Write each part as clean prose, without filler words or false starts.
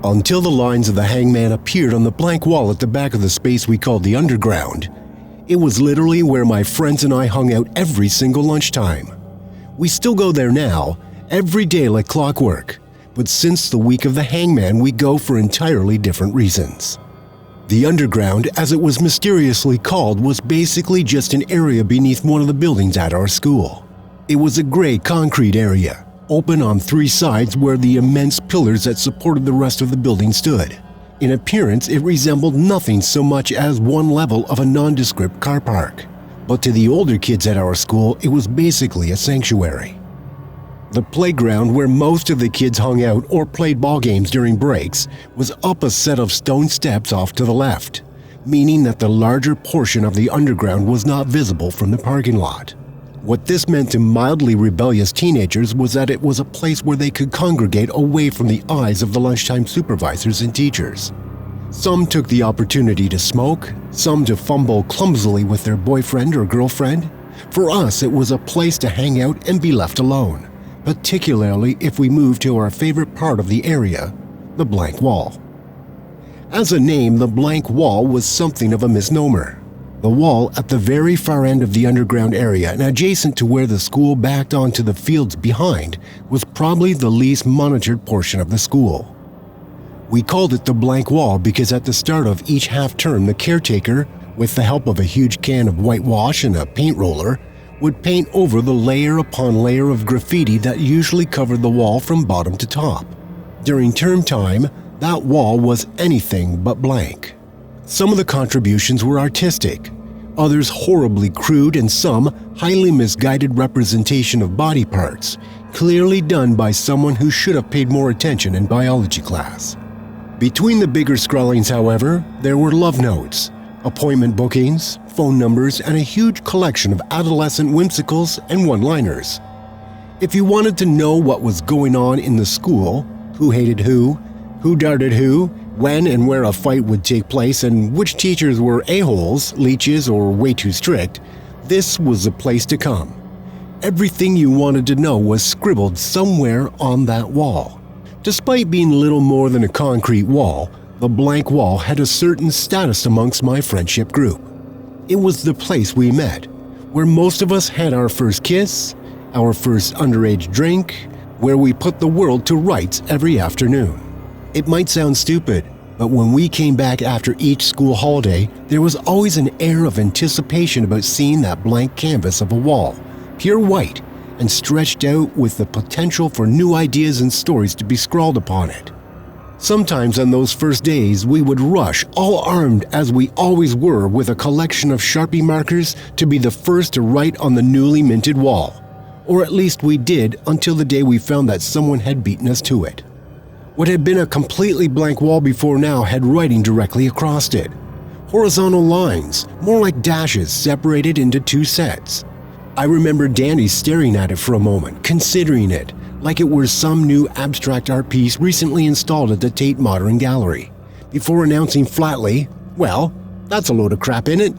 Until the lines of the Hangman appeared on the blank wall at the back of the space we called the underground, it was literally where my friends and I hung out every single lunchtime. We still go there now, every day like clockwork, but since the week of the Hangman we go for entirely different reasons. The underground, as it was mysteriously called, was basically just an area beneath one of the buildings at our school. It was a gray concrete area, open on 3 sides where the immense pillars that supported the rest of the building stood. In appearance, it resembled nothing so much as one level of a nondescript car park. But to the older kids at our school, it was basically a sanctuary. The playground where most of the kids hung out or played ball games during breaks was up a set of stone steps off to the left, meaning that the larger portion of the underground was not visible from the parking lot. What this meant to mildly rebellious teenagers was that it was a place where they could congregate away from the eyes of the lunchtime supervisors and teachers. Some took the opportunity to smoke, some to fumble clumsily with their boyfriend or girlfriend. For us, it was a place to hang out and be left alone, particularly if we moved to our favorite part of the area, the blank wall. As a name, the blank wall was something of a misnomer. The wall at the very far end of the underground area and adjacent to where the school backed onto the fields behind was probably the least monitored portion of the school. We called it the blank wall because at the start of each half-term the caretaker, with the help of a huge can of whitewash and a paint roller, would paint over the layer upon layer of graffiti that usually covered the wall from bottom to top. During term time, that wall was anything but blank. Some of the contributions were artistic, others horribly crude, and some highly misguided representation of body parts, clearly done by someone who should have paid more attention in biology class. Between the bigger scrawlings, however, there were love notes, appointment bookings, phone numbers, and a huge collection of adolescent whimsicals and one-liners. If you wanted to know what was going on in the school, who hated who darted who, when and where a fight would take place, and which teachers were a-holes, leeches, or way too strict, this was the place to come. Everything you wanted to know was scribbled somewhere on that wall. Despite being little more than a concrete wall, the blank wall had a certain status amongst my friendship group. It was the place we met, where most of us had our first kiss, our first underage drink, where we put the world to rights every afternoon. It might sound stupid, but when we came back after each school holiday, there was always an air of anticipation about seeing that blank canvas of a wall, pure white, and stretched out with the potential for new ideas and stories to be scrawled upon it. Sometimes on those first days, we would rush, all armed as we always were, with a collection of Sharpie markers to be the first to write on the newly minted wall. Or at least we did until the day we found that someone had beaten us to it. What had been a completely blank wall before now had writing directly across it. Horizontal lines, more like dashes separated into 2 sets. I remember Danny staring at it for a moment, considering it, like it were some new abstract art piece recently installed at the Tate Modern Gallery, before announcing flatly, "Well, that's a load of crap, innit?"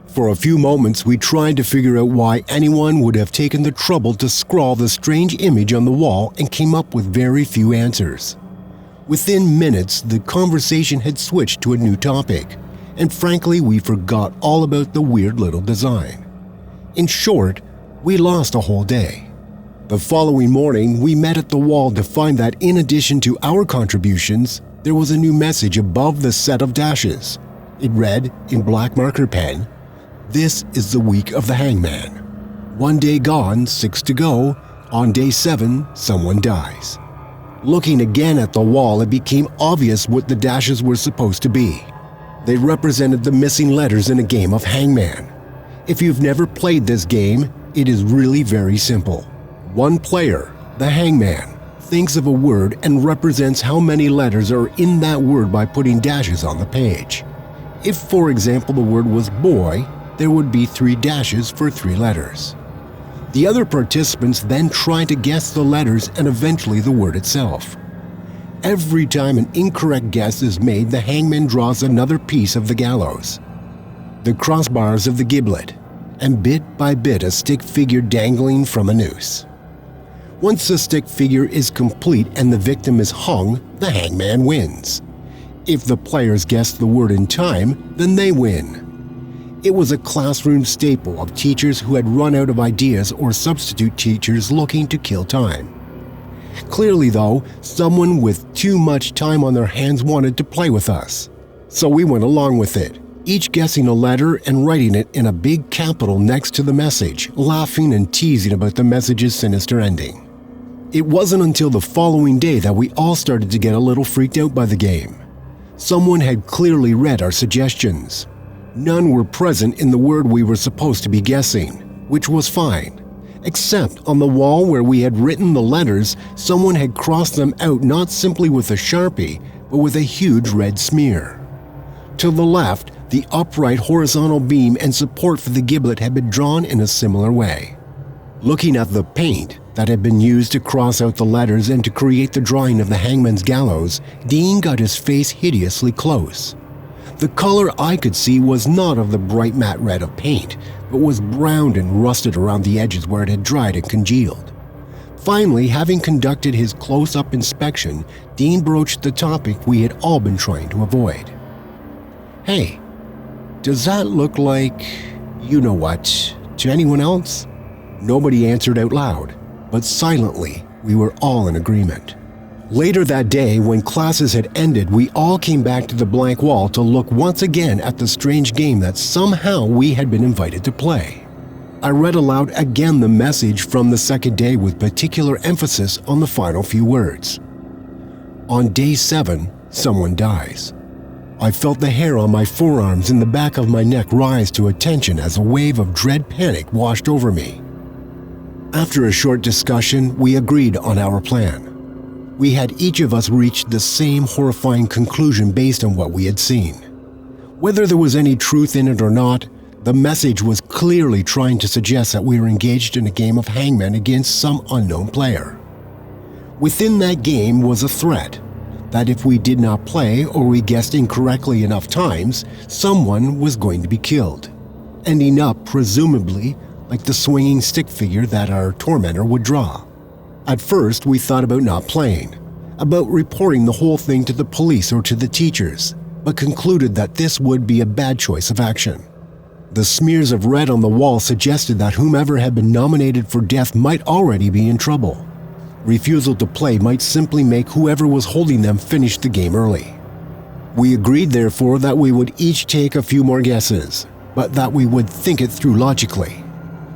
For a few moments we tried to figure out why anyone would have taken the trouble to scrawl the strange image on the wall and came up with very few answers. Within minutes, the conversation had switched to a new topic, and frankly, we forgot all about the weird little design. In short, we lost a whole day. The following morning, we met at the wall to find that in addition to our contributions, there was a new message above the set of dashes. It read, in black marker pen, "This is the week of the Hangman. 1 day gone, 6 to go. On day 7, someone dies." Looking again at the wall, it became obvious what the dashes were supposed to be. They represented the missing letters in a game of Hangman. If you've never played this game, it is really very simple. One player, the Hangman, thinks of a word and represents how many letters are in that word by putting dashes on the page. If, for example, the word was boy, there would be 3 dashes for 3 letters. The other participants then try to guess the letters and eventually the word itself. Every time an incorrect guess is made, the hangman draws another piece of the gallows, the crossbars of the giblet, and bit by bit a stick figure dangling from a noose. Once the stick figure is complete and the victim is hung, the hangman wins. If the players guess the word in time, then they win. It was a classroom staple of teachers who had run out of ideas or substitute teachers looking to kill time. Clearly, though, someone with too much time on their hands wanted to play with us. So we went along with it, each guessing a letter and writing it in a big capital next to the message, laughing and teasing about the message's sinister ending. It wasn't until the following day that we all started to get a little freaked out by the game. Someone had clearly read our suggestions. None were present in the word we were supposed to be guessing, which was fine. Except on the wall where we had written the letters, someone had crossed them out not simply with a Sharpie, but with a huge red smear. To the left, the upright horizontal beam and support for the giblet had been drawn in a similar way. Looking at the paint that had been used to cross out the letters and to create the drawing of the hangman's gallows, Dean got his face hideously close. The color I could see was not of the bright matte red of paint, but was browned and rusted around the edges where it had dried and congealed. Finally, having conducted his close-up inspection, Dean broached the topic we had all been trying to avoid. "Hey, does that look like you-know-what to anyone else?" Nobody answered out loud, but silently we were all in agreement. Later that day, when classes had ended, we all came back to the blank wall to look once again at the strange game that somehow we had been invited to play. I read aloud again the message from the second day with particular emphasis on the final few words. On day 7, someone dies. I felt the hair on my forearms and the back of my neck rise to attention as a wave of dread panic washed over me. After a short discussion, we agreed on our plan. We had each of us reached the same horrifying conclusion based on what we had seen. Whether there was any truth in it or not, the message was clearly trying to suggest that we were engaged in a game of hangman against some unknown player. Within that game was a threat that if we did not play or we guessed incorrectly enough times, someone was going to be killed, ending up presumably like the swinging stick figure that our tormentor would draw. At first, we thought about not playing, about reporting the whole thing to the police or to the teachers, but concluded that this would be a bad choice of action. The smears of red on the wall suggested that whomever had been nominated for death might already be in trouble. Refusal to play might simply make whoever was holding them finish the game early. We agreed, therefore, that we would each take a few more guesses, but that we would think it through logically.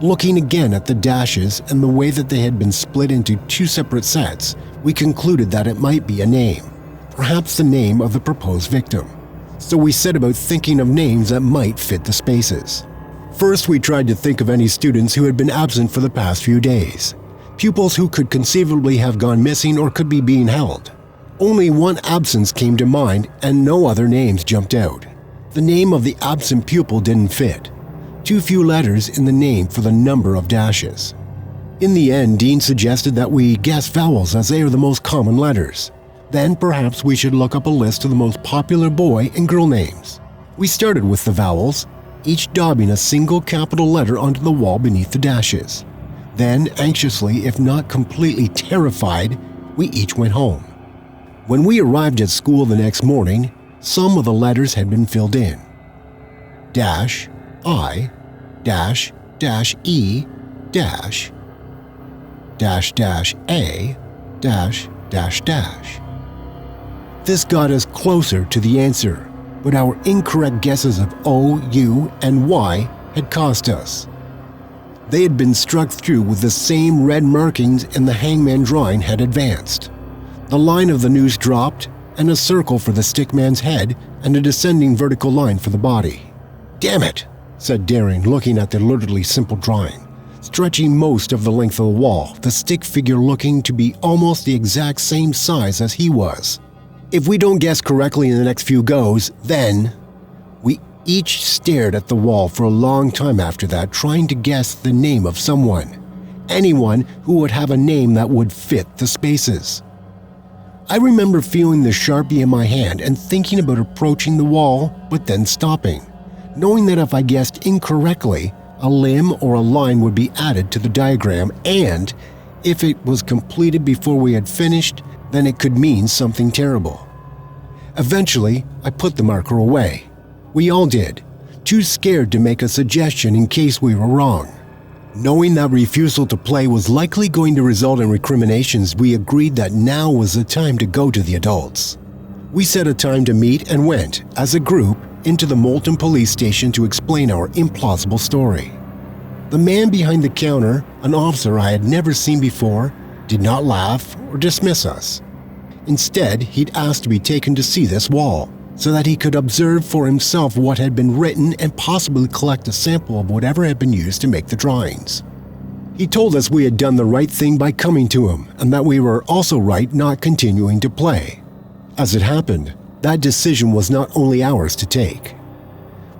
Looking again at the dashes and the way that they had been split into 2 separate sets, we concluded that it might be a name, perhaps the name of the proposed victim. So we set about thinking of names that might fit the spaces. First, we tried to think of any students who had been absent for the past few days, pupils who could conceivably have gone missing or could be being held. Only one absence came to mind and no other names jumped out. The name of the absent pupil didn't fit. Too few letters in the name for the number of dashes. In the end, Dean suggested that we guess vowels as they are the most common letters. Then perhaps we should look up a list of the most popular boy and girl names. We started with the vowels, each daubing a single capital letter onto the wall beneath the dashes. Then, anxiously, if not completely terrified, we each went home. When we arrived at school the next morning, some of the letters had been filled in. Dash, I, dash, dash, E, dash, dash, dash, A, dash, dash, dash. This got us closer to the answer, but our incorrect guesses of O, U, and Y had cost us. They had been struck through with the same red markings and the hangman drawing had advanced. The line of the noose dropped, and a circle for the stickman's head and a descending vertical line for the body. "Damn it," said Daring, looking at the literally simple drawing. Stretching most of the length of the wall, the stick figure looking to be almost the exact same size as he was. "If we don't guess correctly in the next few goes, then..." We each stared at the wall for a long time after that, trying to guess the name of someone. Anyone who would have a name that would fit the spaces. I remember feeling the Sharpie in my hand and thinking about approaching the wall, but then stopping, knowing that if I guessed incorrectly, a limb or a line would be added to the diagram, and If it was completed before we had finished, then it could mean something terrible. Eventually, I put the marker away. We all did, too scared to make a suggestion in case we were wrong. Knowing that refusal to play was likely going to result in recriminations, we agreed that now was the time to go to the adults. We set a time to meet and went, as a group, into the Moulton police station to explain our implausible story. The man behind the counter, an officer I had never seen before, did not laugh or dismiss us. Instead, he'd asked to be taken to see this wall, so that he could observe for himself what had been written and possibly collect a sample of whatever had been used to make the drawings. He told us we had done the right thing by coming to him, and that we were also right not continuing to play. As it happened, that decision was not only ours to take.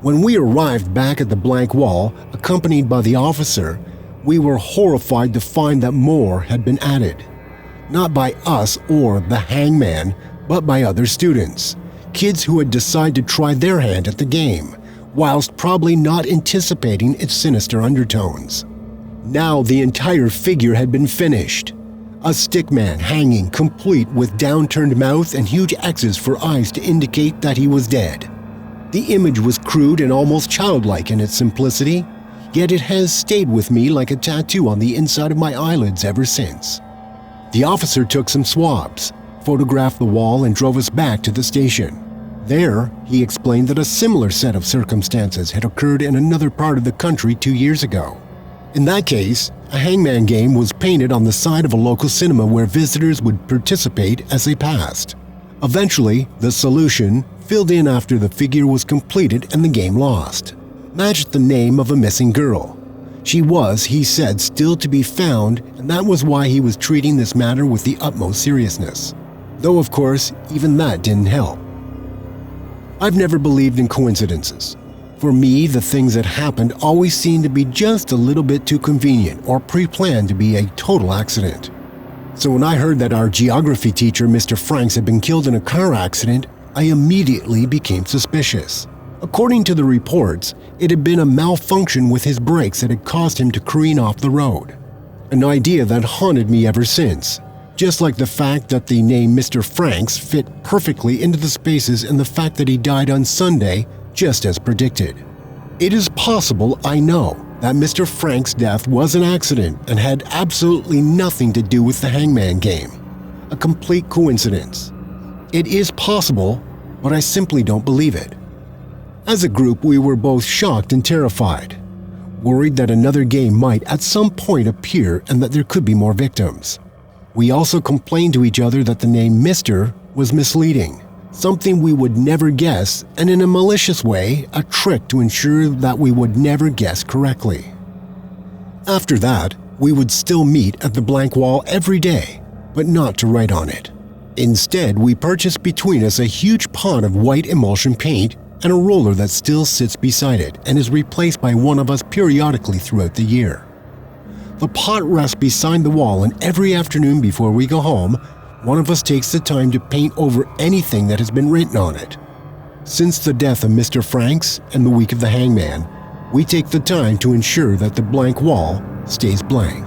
When we arrived back at the blank wall, accompanied by the officer, we were horrified to find that more had been added. Not by us or the Hangman, but by other students. Kids who had decided to try their hand at the game, whilst probably not anticipating its sinister undertones. Now the entire figure had been finished. A stickman hanging complete with downturned mouth and huge X's for eyes to indicate that he was dead. The image was crude and almost childlike in its simplicity, yet it has stayed with me like a tattoo on the inside of my eyelids ever since. The officer took some swabs, photographed the wall, and drove us back to the station. There, he explained that a similar set of circumstances had occurred in another part of the country 2 years ago. In that case, a Hangman game was painted on the side of a local cinema where visitors would participate as they passed. Eventually, the solution, filled in after the figure was completed and the game lost, matched the name of a missing girl. She was, he said, still to be found, and that was why he was treating this matter with the utmost seriousness. Though, of course, even that didn't help. I've never believed in coincidences. For me, the things that happened always seemed to be just a little bit too convenient or pre-planned to be a total accident. So when I heard that our geography teacher, Mr. Franks, had been killed in a car accident, I immediately became suspicious. According to the reports, it had been a malfunction with his brakes that had caused him to careen off the road. An idea that haunted me ever since. Just like the fact that the name Mr. Franks fit perfectly into the spaces and the fact that he died on Sunday, just as predicted. It is possible, I know, that Mr. Franks' death was an accident and had absolutely nothing to do with the Hangman game. A complete coincidence. It is possible, but I simply don't believe it. As a group, we were both shocked and terrified, worried that another game might at some point appear and that there could be more victims. We also complained to each other that the name Mr. was misleading, something we would never guess, and in a malicious way, a trick to ensure that we would never guess correctly. After that, we would still meet at the blank wall every day, but not to write on it. Instead, we purchased between us a huge pot of white emulsion paint and a roller that still sits beside it and is replaced by one of us periodically throughout the year. The pot rests beside the wall, and every afternoon before we go home, one of us takes the time to paint over anything that has been written on it. Since the death of Mr. Franks and the week of the Hangman, we take the time to ensure that the blank wall stays blank.